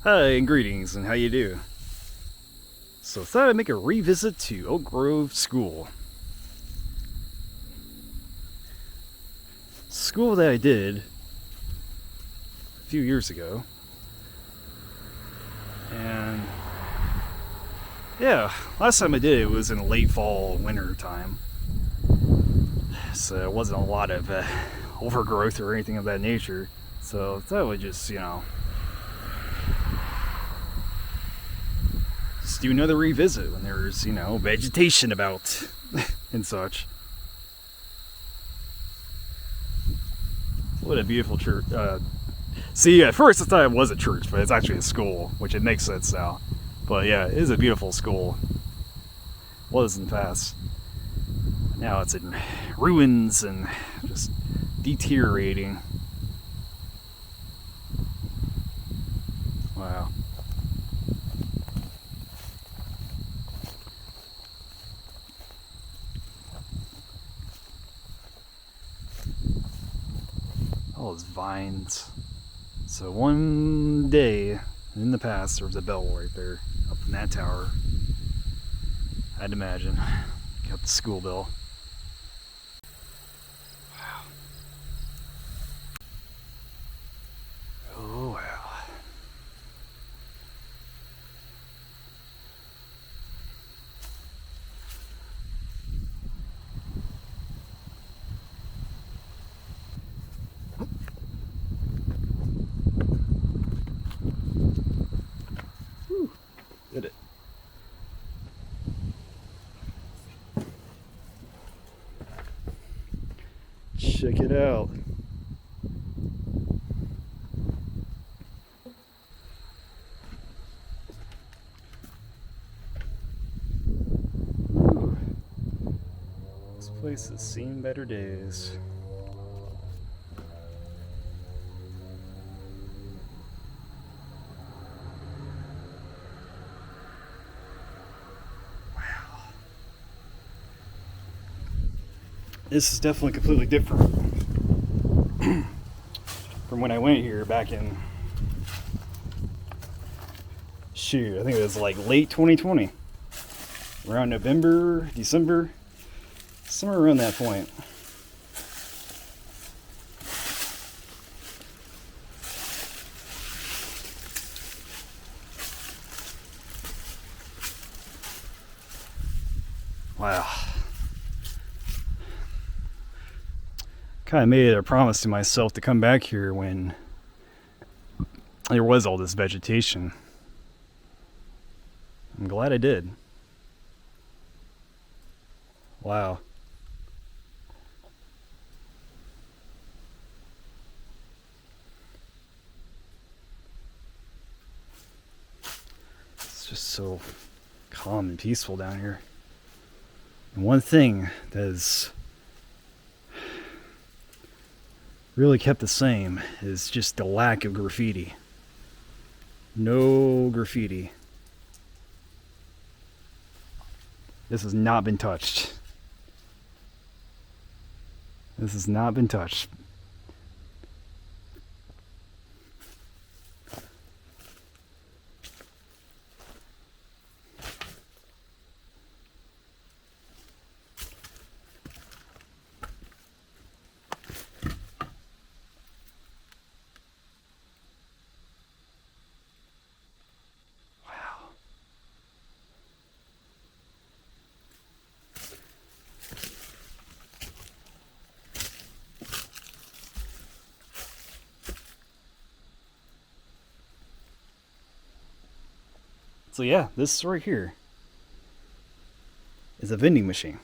Hi, and greetings, and how you do? So I thought I'd make a revisit to Oak Grove School. School that I did a few years ago. And yeah, last time I did it was in late fall, winter time. So it wasn't a lot of overgrowth or anything of that nature. So I thought I would just do another revisit when there's, vegetation about and such. What a beautiful church. See, at first I thought it was a church, but it's actually a school, which it makes sense now. But yeah, it is a beautiful school. Was in the past. Now it's in ruins and just deteriorating. Wow. All those vines. So one day in the past, there was a bell right there up in that tower. I'd imagine. Got the school bell. Wow. Oh, wow. Whew. Did it. Check it out. Ooh. This place has seen better days. Wow. This is definitely completely different from when I went here back in, I think it was like late 2020, around November, December, somewhere around that point. Wow. Kind of made it a promise to myself to come back here when there was all this vegetation. I'm glad I did. Wow. It's just so calm and peaceful down here. And one thing that has really kept the same is just the lack of graffiti. No graffiti. This has not been touched. This has not been touched. Wow. So yeah, this right here is a vending machine.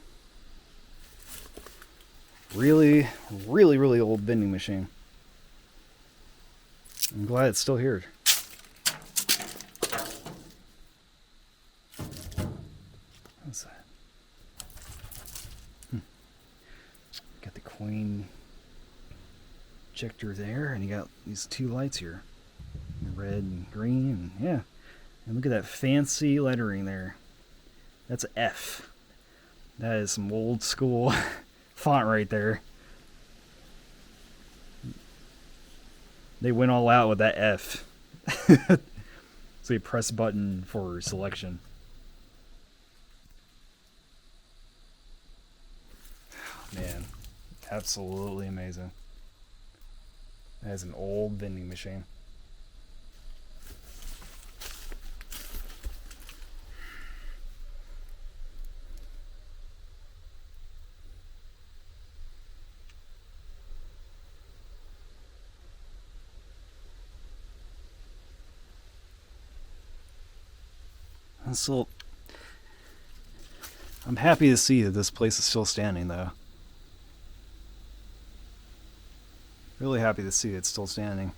Really, really, really old vending machine. I'm glad it's still here. What's that? Got the coin ejector there, and you got these two lights here, red and green, and yeah. And look at that fancy lettering there. That's an F. That is some old school font right there. They went all out with that F. So you press button for selection. Man, absolutely amazing. That is an old vending machine. So, I'm happy to see that this place is still standing, though. Really happy to see it's still standing.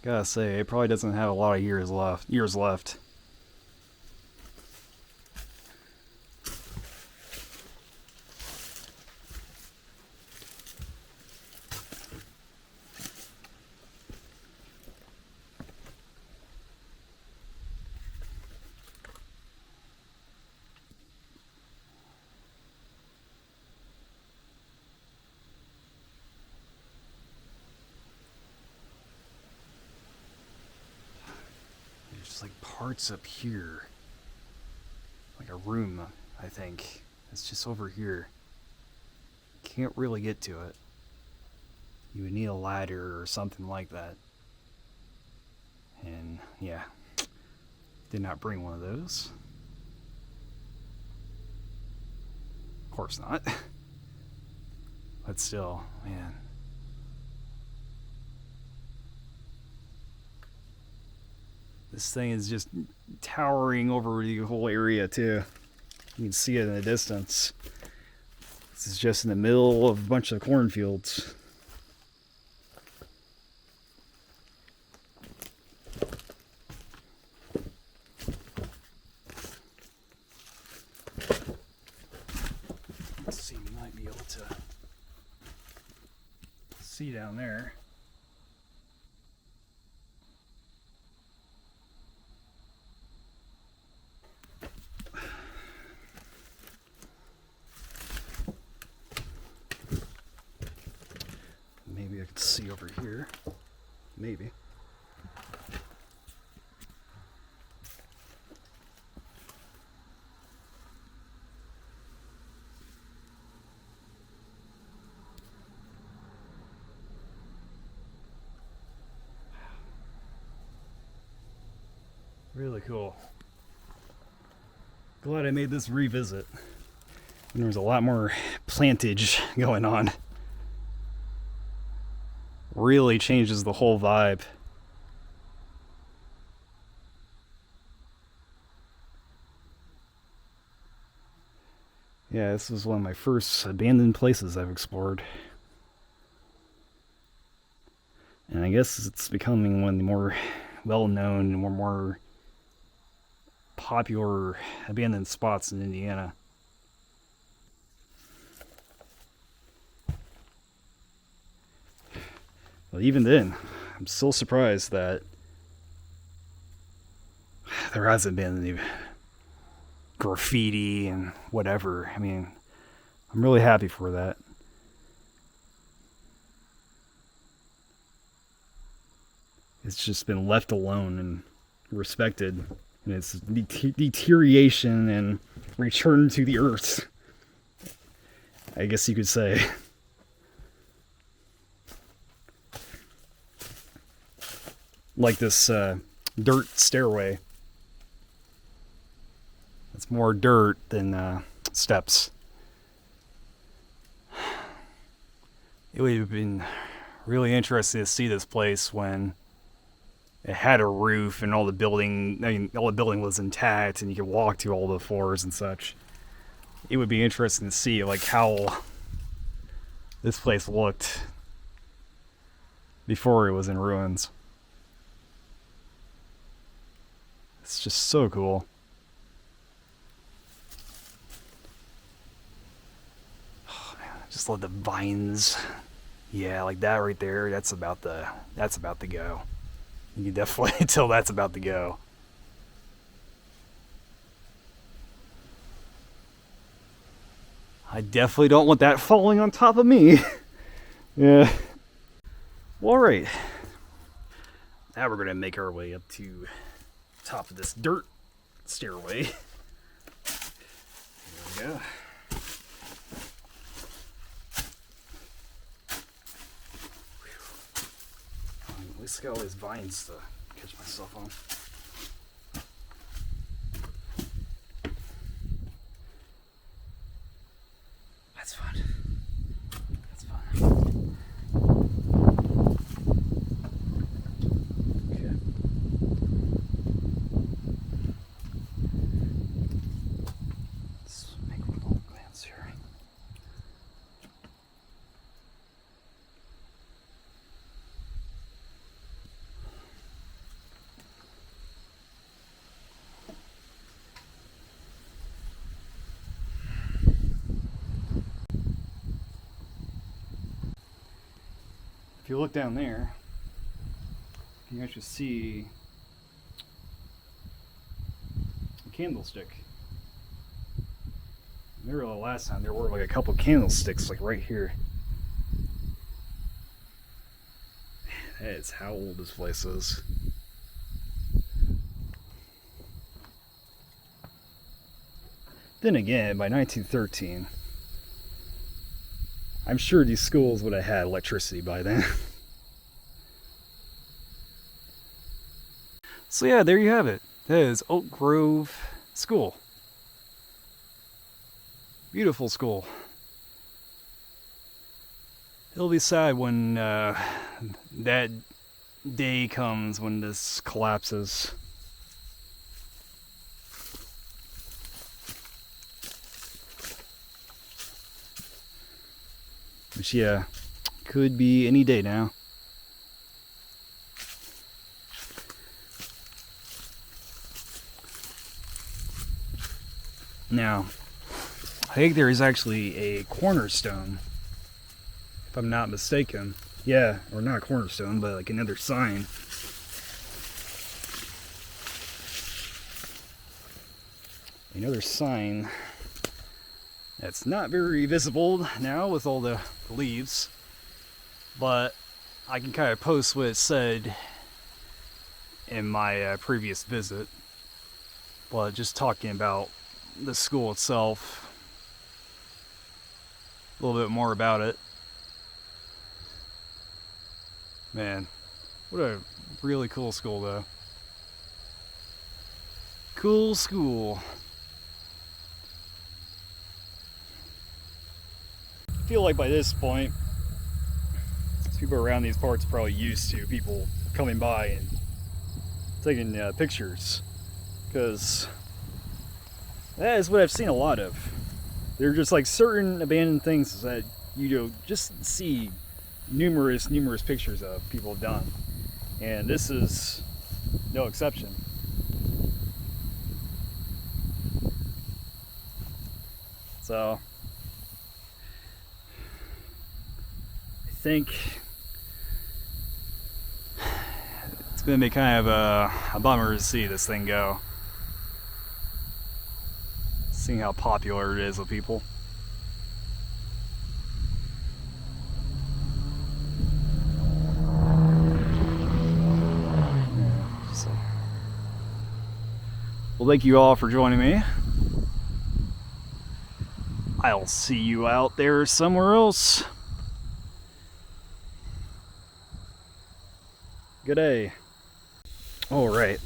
Gotta say, it probably doesn't have a lot of years left. There's like parts up here. Like a room, I think. It's just over here. Can't really get to it. You would need a ladder or something like that. And yeah, did not bring one of those. Of course not. But still, man. This thing is just towering over the whole area too. You can see it in the distance. This is just in the middle of a bunch of cornfields. Let's see, we might be able to see down there. Maybe I could see over here. Maybe. Really cool. Glad I made this revisit. And there was a lot more plantage going on. Really changes the whole vibe. Yeah, this was one of my first abandoned places I've explored. And I guess it's becoming one of the more well-known, more popular abandoned spots in Indiana. But even then, I'm still surprised that there hasn't been any graffiti and whatever. I mean, I'm really happy for that. It's just been left alone and respected in its deterioration and return to the earth, I guess you could say. Like this dirt stairway. It's more dirt than steps. It would have been really interesting to see this place when it had a roof and all the building was intact and you could walk to all the floors and such. It would be interesting to see like how this place looked before it was in ruins. It's just so cool. Oh, man, I just love the vines. Yeah, like that right there. That's about to go. You can definitely tell that's about to go. I definitely don't want that falling on top of me. Yeah. Well, alright. Now we're going to make our way up to the top of this dirt stairway. Here we go. At least I got all these vines to catch myself on. That's fun. That's fun. Okay. Let's make a little glance here. If you look down there, you can actually see a candlestick. Remember the last time there were like a couple candlesticks like right here. That is how old this place is. Then again, by 1913, I'm sure these schools would have had electricity by then. So yeah, there you have it. That is Oak Grove School. Beautiful school. It'll be sad when that day comes when this collapses. Which, yeah, could be any day now. Now, I think there is actually a cornerstone, if I'm not mistaken. Yeah, or not a cornerstone, but like another sign. Another sign that's not very visible now with all the leaves, but I can kind of post what it said in my previous visit. But just talking about the school itself, a little bit more about it. Man, what a really cool school though. Cool school. I feel like by this point, people around these parts are probably used to people coming by and taking pictures, because that is what I've seen a lot of. They're just like certain abandoned things that you just see numerous pictures of people have done, and this is no exception. So I think it's gonna be kind of a bummer to see this thing go, seeing how popular it is with people. Well, thank you all for joining me. I'll see you out there somewhere else. Good day. All right.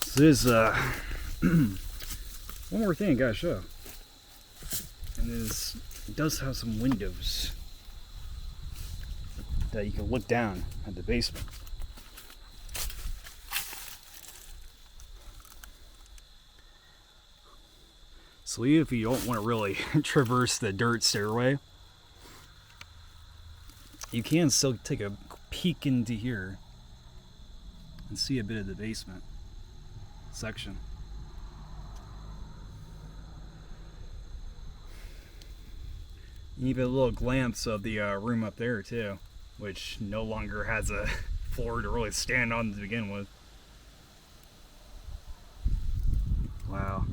So there's one more thing I gotta show. And it does have some windows that you can look down at the basement. So if you don't want to really traverse the dirt stairway, you can still take a peek into here and see a bit of the basement section. Even a little glimpse of the room up there too, which no longer has a floor to really stand on to begin with. Wow.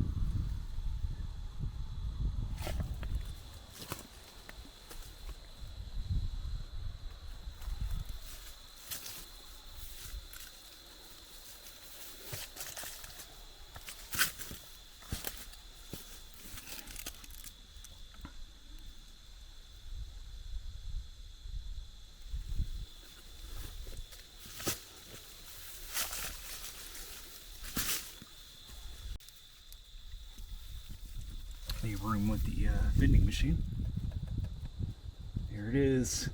plenty of room with the vending machine. There it is.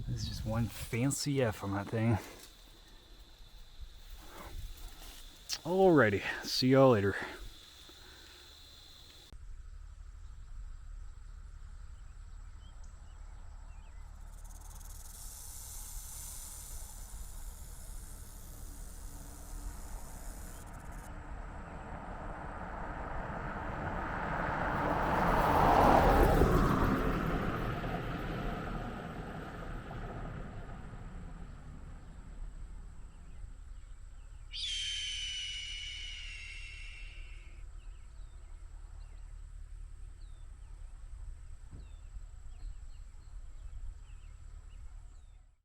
This is just one fancy F on that thing. Alrighty, see y'all later.